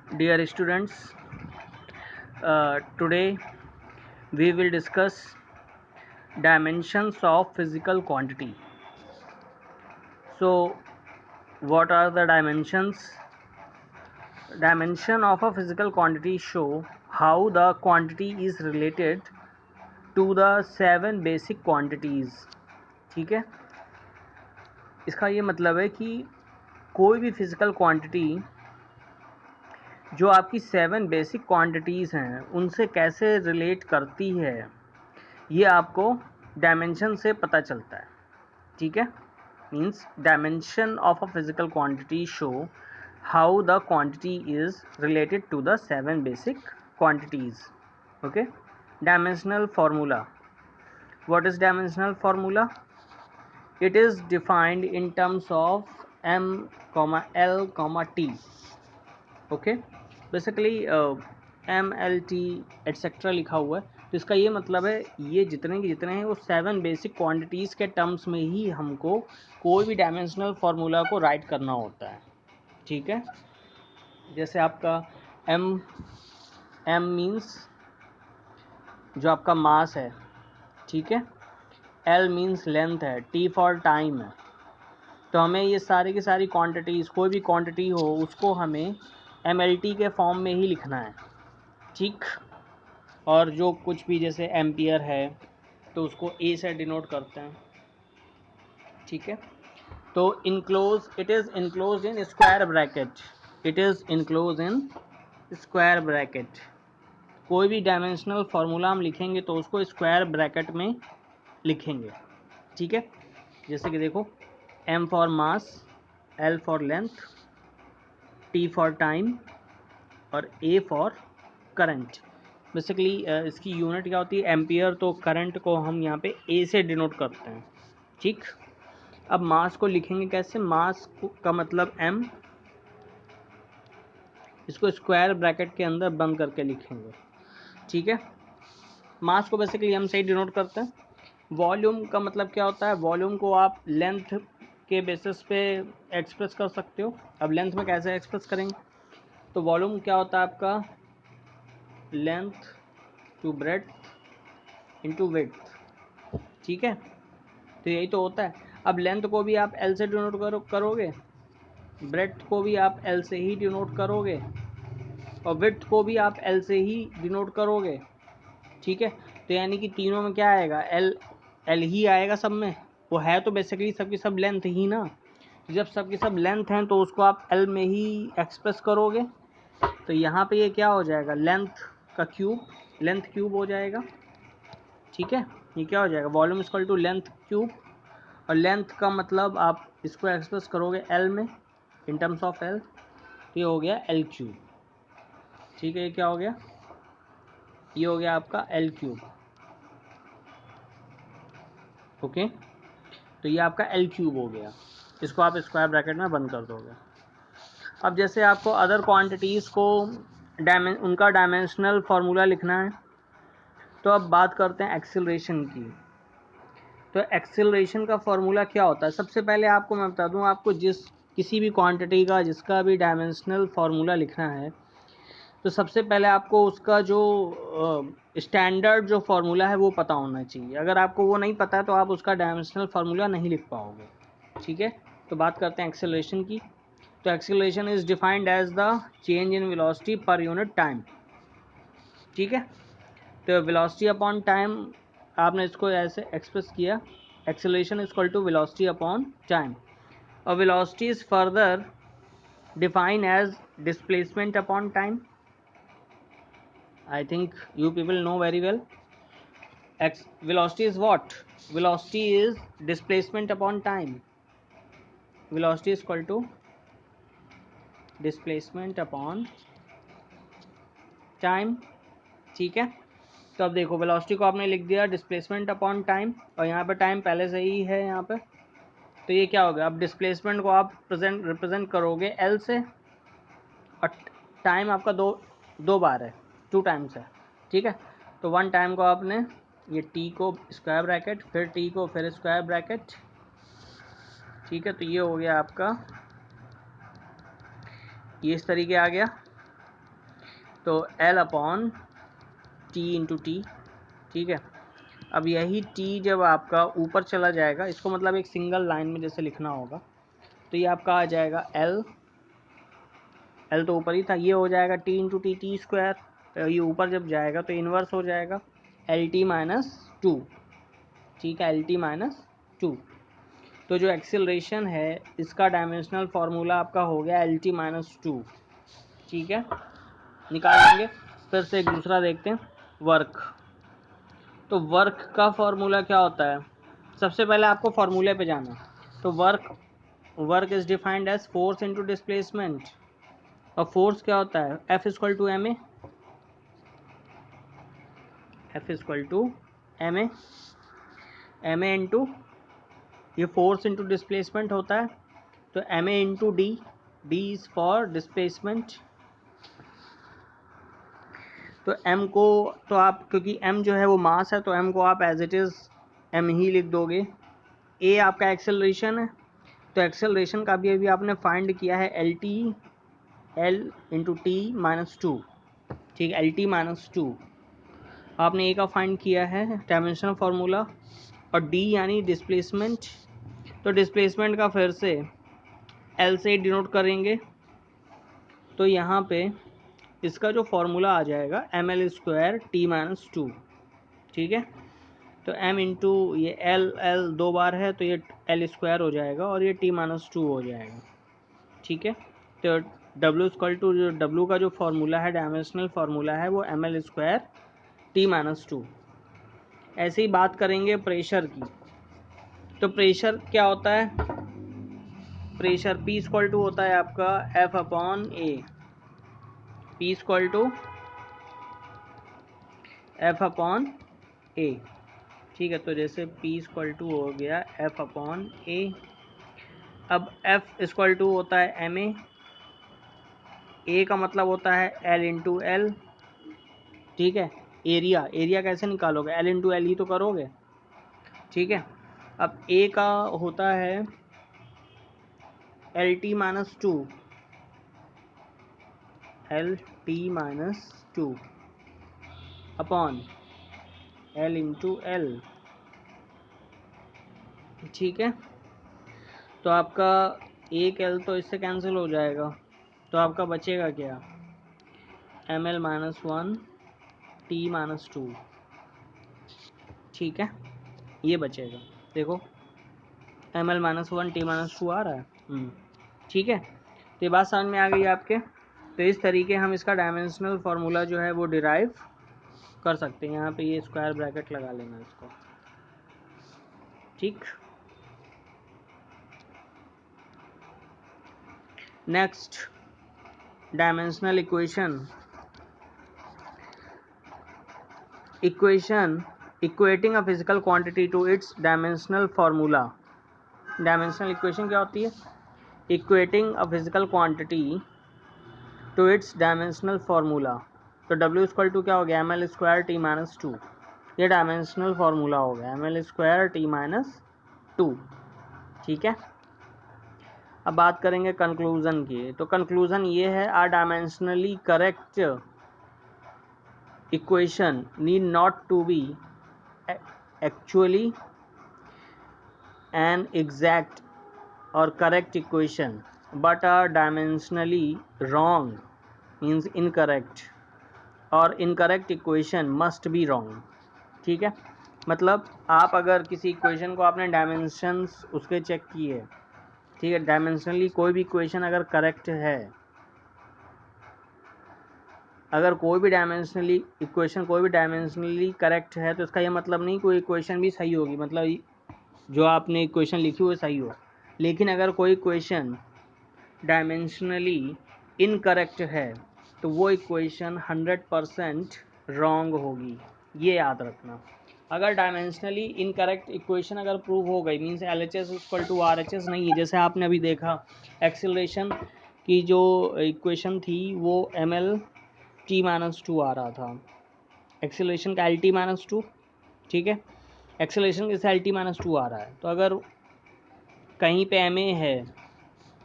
Dear students, today we will discuss dimensions of physical quantity. So, what are the dimensions? Dimension of a physical quantity show how the quantity is related to the 7 basic quantities. ठीक है, इसका ये मतलब है कि कोई भी physical quantity जो आपकी 7 बेसिक क्वांटिटीज़ हैं उनसे कैसे रिलेट करती है, ये आपको डायमेंशन से पता चलता है. ठीक है, means dimension of a physical quantity show how the quantity is related to the 7 basic quantities. Okay, dimensional formula. What is dimensional formula? It is defined in terms of m, l, t. Okay, basically m, l, t etc लिखा हुआ है. तो इसका ये मतलब है ये जितने के जितने हैं वो 7 बेसिक क्वांटिटीज़ के टर्म्स में ही हमको कोई भी डायमेंशनल फार्मूला को राइट करना होता है. ठीक है, जैसे आपका m मीन्स जो आपका मास है. ठीक है, l मीन्स लेंथ है, t फॉर टाइम है. तो हमें ये सारी की सारी क्वांटिटीज़, कोई भी क्वांटिटी हो उसको हमें MLT के फॉर्म में ही लिखना है. ठीक, और जो कुछ भी जैसे एम्पियर है तो उसको A से डिनोट करते हैं. ठीक है, तो enclose, it is enclose in square bracket. It is enclose in square bracket. कोई भी डायमेंशनल फार्मूला हम लिखेंगे तो उसको स्क्वायर ब्रैकेट में लिखेंगे. ठीक है, जैसे कि देखो, M for mass, L for length, T for time और A फॉर करंट. बेसिकली इसकी यूनिट क्या होती है? एम्पियर. तो करंट को हम यहाँ पे A से डिनोट करते हैं. ठीक, अब मास को लिखेंगे कैसे? मास का मतलब M, इसको स्क्वायर ब्रैकेट के अंदर बंद करके लिखेंगे. ठीक है, मास को बेसिकली M से ही डिनोट करते हैं. वॉल्यूम का मतलब क्या होता है? वॉल्यूम को आप लेंथ के बेसिस पे एक्सप्रेस कर सकते हो. अब लेंथ में कैसे एक्सप्रेस करेंगे? तो वॉल्यूम क्या होता है आपका? Length to breadth into width. ठीक है, तो यही तो होता है. अब लेंथ को भी आप L से डिनोट करोगे, ब्रेड्थ को भी आप L से ही डिनोट करोगे और विड्थ को भी आप L से ही डिनोट करोगे. ठीक है, तो यानी कि तीनों में क्या आएगा? L ही आएगा सब में. वो है तो बेसिकली सबकी सब लेंथ ही ना. जब सबकी सब लेंथ हैं तो उसको आप L में ही एक्सप्रेस करोगे. तो यहाँ पे ये क्या हो जाएगा? लेंथ का क्यूब, लेंथ क्यूब हो जाएगा. ठीक है, ये क्या हो जाएगा? Volume equal to length cube. और लेंथ का मतलब आप इसको एक्सप्रेस करोगे L में, इन टर्म्स ऑफ L. तो ये हो गया L क्यूब. ठीक है, ये क्या हो गया? ये हो गया आपका L क्यूब. ओके, तो ये आपका L क्यूब हो गया. इसको आप स्क्वायर ब्रैकेट में बंद कर दोगे. अब जैसे आपको अदर क्वांटिटीज़ को उनका डायमेंशनल फार्मूला लिखना है, तो अब बात करते हैं एक्सेलरेशन की. तो एक्सेलरेशन का फार्मूला क्या होता है? सबसे पहले आपको मैं बता दूं, आपको किसी भी क्वांटिटी का जिसका भी डायमेंशनल फार्मूला लिखना है तो सबसे पहले आपको उसका जो स्टैंडर्ड जो फार्मूला है वो पता होना चाहिए. अगर आपको वो नहीं पता है तो आप उसका डायमेंशनल फार्मूला नहीं लिख पाओगे. ठीक है, तो बात करते हैं एक्सेलरेशन की. तो acceleration is defined as the change in velocity per unit time. ठीक है, तो वेलोसिटी अपॉन टाइम आपने इसको ऐसे एक्सप्रेस किया, acceleration is equal to velocity upon time. और velocity is further define as displacement upon time. I think you people know very well. Velocity is what? Velocity is displacement upon time. Velocity is equal to displacement upon time. ठीक है, तो अब देखो velocity को आपने लिख दिया displacement upon time और यहाँ पे टाइम पहले से ही है यहाँ पे. तो ये क्या हो गया? अब डिस्प्लेसमेंट को आप रिप्रेजेंट करोगे L से और टाइम आपका दो बार है, 2 टाइम्स है. ठीक है, तो 1 टाइम को आपने ये T को स्क्वायर ब्रैकेट, फिर T को फिर स्क्वायर ब्रैकेट. ठीक है, तो ये हो गया आपका, ये इस तरीके आ गया. तो L upon T into T, ठीक है। अब यही टी जब आपका ऊपर चला जाएगा, इसको मतलब एक सिंगल लाइन में जैसे लिखना होगा, तो ये आपका आ जाएगा L तो ऊपर ही था, ये हो जाएगा T into T, T square. ये ऊपर जब जाएगा तो इन्वर्स हो जाएगा एल टी माइनस टू, ठीक है, एल टी माइनस टू। तो जो एक्सेलरेशन है इसका डायमेंशनल फार्मूला आपका हो गया एल टी माइनस टू, ठीक है, निकाल लेंगे। फिर से एक दूसरा देखते हैं, वर्क। तो वर्क का फार्मूला क्या होता है, सबसे पहले आपको फार्मूले पे जाना है। तो work is defined as force into displacement, और फोर्स क्या होता है, F equal to M A, F equal to M A into ये फोर्स इंटू डिस्प्लेसमेंट होता है, तो M A into D, D is for displacement. तो एम को तो आप, क्योंकि एम जो है वो मास है, तो एम को आप एज इट इज़ एम ही लिख दोगे। ए आपका एक्सेलरेशन है, तो एक्सेलरेशन का भी अभी आपने फाइंड किया है L into T minus two, ठीक है, एल टी माइनस टू आपने ए का फाइंड किया है डायमेंशनल फार्मूला। और डी यानी डिस्प्लेसमेंट, तो डिस्प्लेसमेंट का फिर से एल से डिनोट करेंगे, तो यहाँ पे इसका जो फार्मूला आ जाएगा M L square T minus two, ठीक है। तो एम इंटू ये एल दो बार है, तो ये एल स्क्वायर हो जाएगा और ये टी माइनस टू हो जाएगा, ठीक है। तो डब्ल्यू इक्वल टू, जो डब्ल्यू का जो फार्मूला है डायमेंशनल फार्मूला है वो M L square T minus two. ऐसे ही बात करेंगे प्रेशर की। तो प्रेशर क्या होता है, प्रेशर P इक्वल टू होता है आपका F upon a, P equal to F upon a, ठीक है। तो जैसे P इक्वल टू हो गया F अपॉन ए। अब F इक्वल टू होता है एम ए का मतलब होता है L इंटू एल, ठीक है। एरिया कैसे निकालोगे, L इंटू एल ही तो करोगे, ठीक है। अब ए का होता है L T minus to, L T minus two upon L into L, ठीक है। तो आपका एक एल तो इससे कैंसिल हो जाएगा, तो आपका बचेगा क्या, M L minus one T minus two, ठीक है, ये बचेगा। देखो M L minus one T minus two आ रहा है, ठीक है। तो ये बात समझ में आ गई आपके। तो इस तरीके हम इसका डायमेंशनल फार्मूला जो है वो डिराइव कर सकते हैं। यहाँ पे ये स्क्वायर ब्रैकेट लगा लेना इसको, ठीक। Next, dimensional equation equating a physical quantity to its dimensional formula. Dimensional equation क्या होती है, equating a physical quantity to its dimensional formula. तो W इक्वल टू क्या हो गया, M L square T minus two, ये डायमेंशनल फार्मूला हो गया, M L square T minus two, ठीक है। अब बात करेंगे कंक्लूजन की। तो कंक्लूजन ये है, are dimensionally correct equation need not to be actually an exact or correct equation but are dimensionally wrong, means incorrect, or incorrect equation must be wrong, ठीक है। मतलब आप अगर किसी इक्वेशन को आपने डायमेंशंस उसके चेक किए, ठीक है, डायमेंशनली कोई भी इक्वेशन अगर करेक्ट है, अगर कोई भी डायमेंशनली इक्वेशन कोई भी डायमेंशनली करेक्ट है, तो इसका ये मतलब नहीं कोई इक्वेशन भी सही होगी, मतलब जो आपने इक्वेशन लिखी वो सही हो। लेकिन अगर कोई इक्वेशन डायमेंशनली इनकरेक्ट है, तो वो इक्वेशन 100% रॉन्ग होगी, ये याद रखना। अगर डायमेंशनली इनकरेक्ट इक्वेशन अगर प्रूव हो गई, means LHS equal to RHS नहीं है, जैसे आपने अभी देखा एक्सेलरेशन की जो इक्वेशन थी वो ML टी माइनस टू आ रहा था, एक्सेलरेशन का एल टी माइनस टू, ठीक है, एक्सेलरेशन के एल टी माइनस टू आ रहा है। तो अगर कहीं पे एम ए है,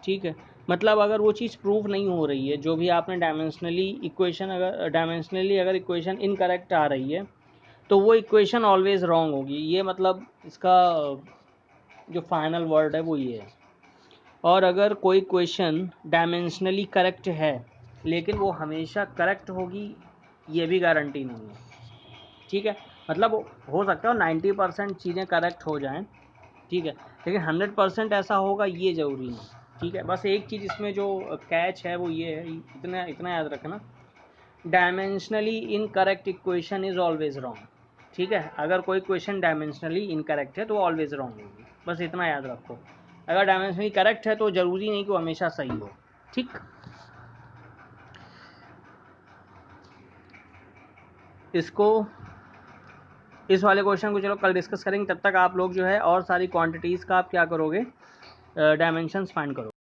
ठीक है, मतलब अगर वो चीज़ प्रूव नहीं हो रही है, जो भी आपने डायमेंशनली अगर इक्वेशन इनकरेक्ट आ रही है, तो वो इक्वेशन ऑलवेज रॉन्ग होगी। ये मतलब इसका जो फाइनल वर्ड है वो ये है। और अगर कोई इक्वेशन डायमेंशनली करेक्ट है लेकिन वो हमेशा करेक्ट होगी, ये भी गारंटी नहीं है। ठीक है, मतलब हो सकता है 90% चीज़ें करेक्ट हो जाएं, ठीक है, लेकिन 100% ऐसा होगा ये ज़रूरी नहीं। ठीक है, बस एक चीज़ इसमें जो कैच है वो ये है, इतना इतना याद रखना, dimensionally incorrect equation is always wrong. ठीक है, अगर कोई क्वेश्चन डायमेंशनली इनकरेक्ट है तो वो ऑलवेज रॉन्ग होगी, बस इतना याद रखो। अगर डायमेंशनली करेक्ट है तो ज़रूरी नहीं कि वो हमेशा सही हो। ठीक, इसको इस वाले क्वेश्चन को चलो कल डिस्कस करेंगे। तब तक आप लोग जो है और सारी क्वांटिटीज़ का आप क्या करोगे, डायमेंशंस फाइंड करो।